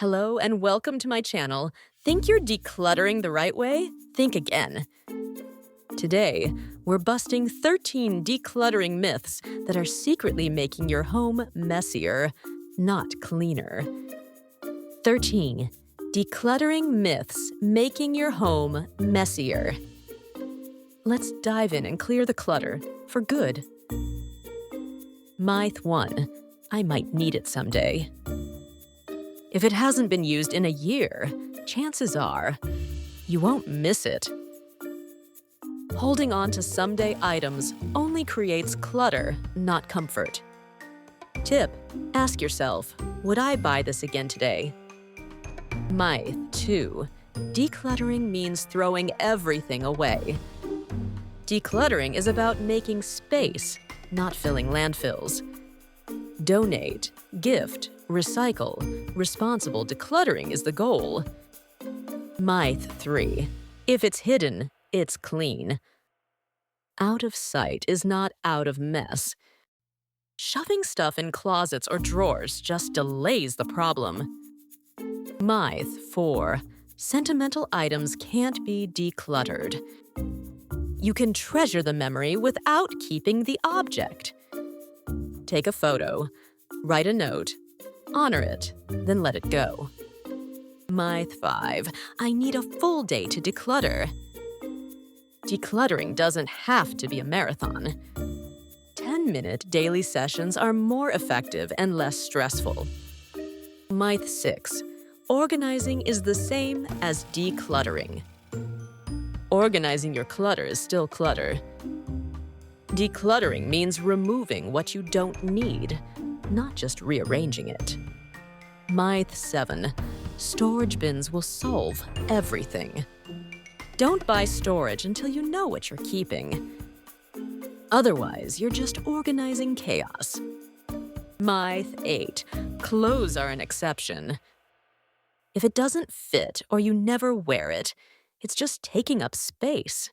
Hello and welcome to my channel. Think you're decluttering the right way? Think again. Today, we're busting 13 decluttering myths that are secretly making your home messier, not cleaner. 13. Decluttering myths making your home messier. Let's dive in and clear the clutter for good. Myth 1. I might need it someday. If it hasn't been used in a year, chances are you won't miss it. Holding on to someday items only creates clutter, not comfort. Tip: ask yourself, would I buy this again today? Myth 2. Decluttering means throwing everything away. Decluttering is about making space, not filling landfills. Donate, gift, recycle. Responsible decluttering is the goal. Myth 3. If it's hidden, it's clean. Out of sight is not out of mess. Shoving stuff in closets or drawers just delays the problem. Myth 4. Sentimental items can't be decluttered. You can treasure the memory without keeping the object. Take a photo, write a note, honor it, then let it go. Myth 5. I need a full day to declutter. Decluttering doesn't have to be a marathon. 10-minute daily sessions are more effective and less stressful. Myth 6. Organizing is the same as decluttering. Organizing your clutter is still clutter. Decluttering means removing what you don't need, not just rearranging it. Myth 7. Storage bins will solve everything. Don't buy storage until you know what you're keeping. Otherwise, you're just organizing chaos. Myth 8. Clothes are an exception. If it doesn't fit or you never wear it, it's just taking up space.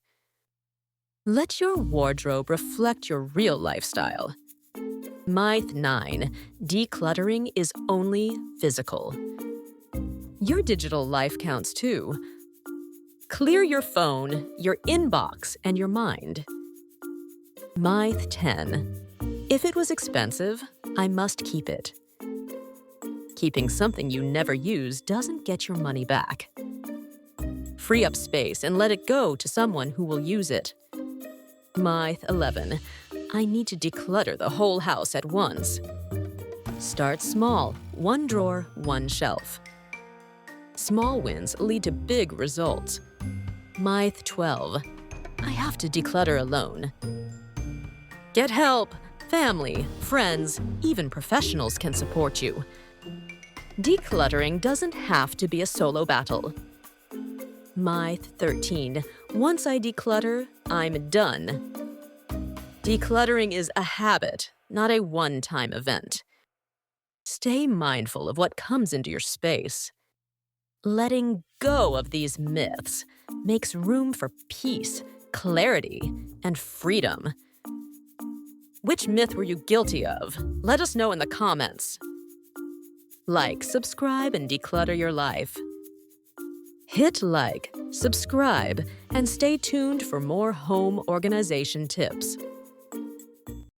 Let your wardrobe reflect your real lifestyle. Myth 9. Decluttering is only physical. Your digital life counts too. Clear your phone, your inbox, and your mind. Myth 10. If it was expensive, I must keep it. Keeping something you never use doesn't get your money back. Free up space and let it go to someone who will use it. Myth 11. I need to declutter the whole house at once. Start small, one drawer, one shelf. Small wins lead to big results. Myth 12. I have to declutter alone. Get help. Family, friends, even professionals can support you. Decluttering doesn't have to be a solo battle. Myth 13. Once I declutter, I'm done. Decluttering is a habit, not a one-time event. Stay mindful of what comes into your space. Letting go of these myths makes room for peace, clarity, and freedom. Which myth were you guilty of? Let us know in the comments. Like, subscribe, and declutter your life. Hit like, subscribe, and stay tuned for more home organization tips.